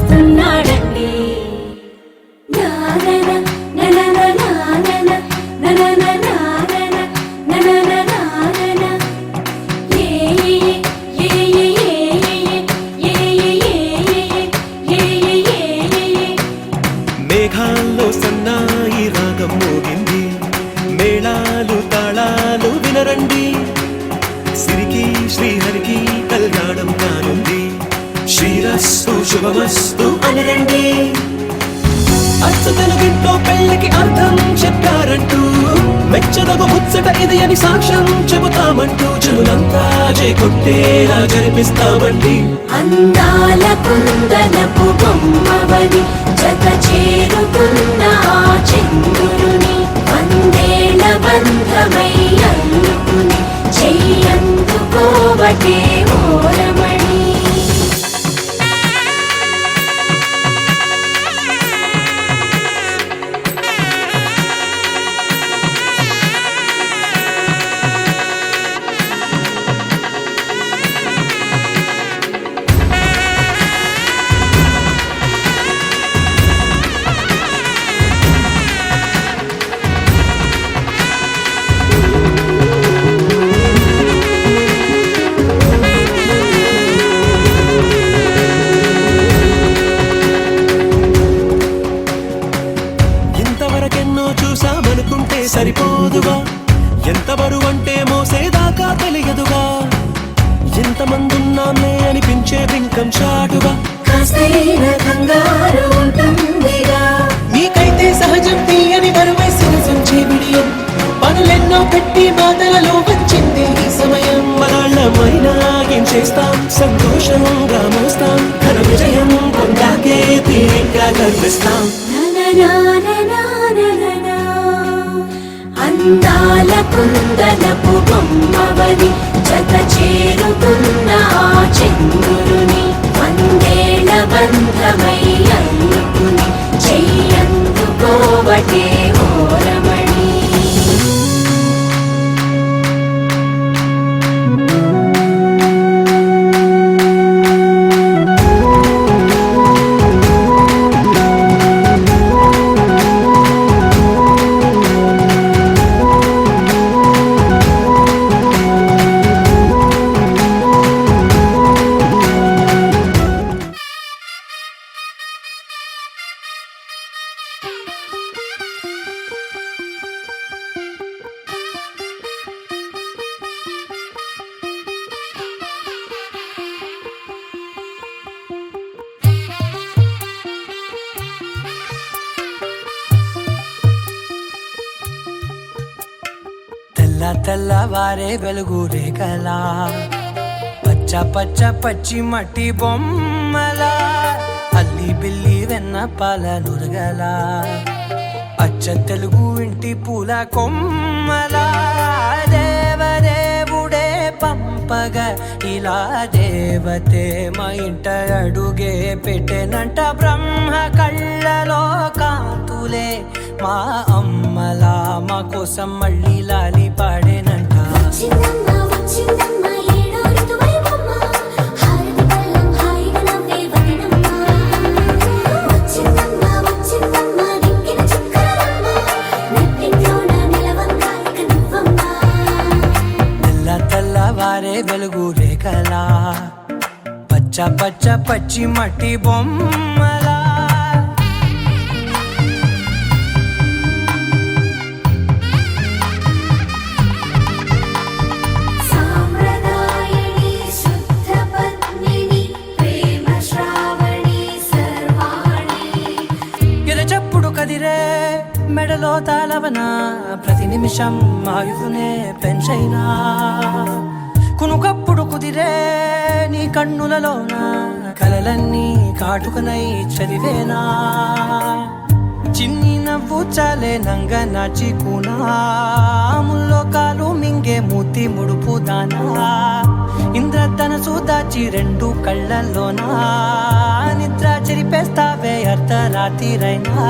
వస్తున్నాడండి. మేఘాల్లో సన్నాయి రాగం మోగింది, మేళాలు తాళాలు వినరండి. సిరికి శ్రీహరికి కళ్యాణం కానుంది, శ్రీరస్తు శుభమస్తు అనరండి. అచ్చ తెలుగింట్లో పెళ్లికి అర్థం చెప్పారంటూ, మెచ్చదగు ముచ్చట ఇది అని సాక్ష్యం చెబుతామంటూ, చెవులంతా చేకొట్టేలా జరిపిస్తామండి. అందాల కుందనపు బొమ్మవని జత చేరుకున్న ఆ చంద్రుని, వందేళ్ల బంధమై అల్లుకుని చెయ్యందుకోవటే ఓరమణి. ఇంతవరకెన్నో చూసామనుకుంటే సరిపోదుగా, ఎంత బరువంటే మోసేదాకా తెలియదుగా. ఎంతమందున్నామే అనిపించే బింకం చాటుగా, కాస్తైన కంగారు ఉంటుందిగా. నీకైతే సహజం తీయని బరువై సరసించే విడియం, పనులెన్నో పెట్టి మాటలలో వచ్చింది ఈ సమయం. మనాళ్ళమైనా ఏం చేస్తాం, సంతోషంగా మోస్తాం, ఘన విజయం పొందాకే తీరిగ్గా కనిపిస్తాం. అందాల కుందనపు బొమ్మవని జత చేరుకున్న ఆ చంద్రుని, వందేళ్ల బంధమై అల్లుకుని చెయ్యందుకోవటే ఓరమణి. తెల్లవారే వెలుగు రేఖలా, పచ్చ పచ్చ పచ్చి మట్టి బొమ్మలా, అల్లి బిల్లి వెన్న పాల నురగలా, అచ్చ తెలుగు ఇంటి పూల కొమ్మలా, దేవదేవుడే పంపగా ఇలా దేవతే మా ఇంట అడుగే పెట్టెనంట. బ్రహ్మ కళ్ళలో కాంతులే మా అమ్మలా, మా కోసం మళ్ళీ లాలి పాడేనంట. తెల్లవారే వెలుగు రేఖలా, పచ్చ పచ్చ పచ్చి మట్టి బొమ్మలా. కదిరే మెడలో తాళవన, ప్రతి నిమిషం ఆయువునే పెంచైనా, కునుకప్పుడు కుదిరే నీ కన్నులలోన, కలలన్నీ కాటుకనై చదివేనా. చిన్ని నవ్వు చాలే నంగ నాచి కూనాముల్లో కాలు మింగే మూతి ముడుపు దానా, ఇంద్రధనసు దాచి రెండు కళ్ళల్లోనా, నిద్ర చెరిపేస్తావే అర్ధరాత్రిరైనా.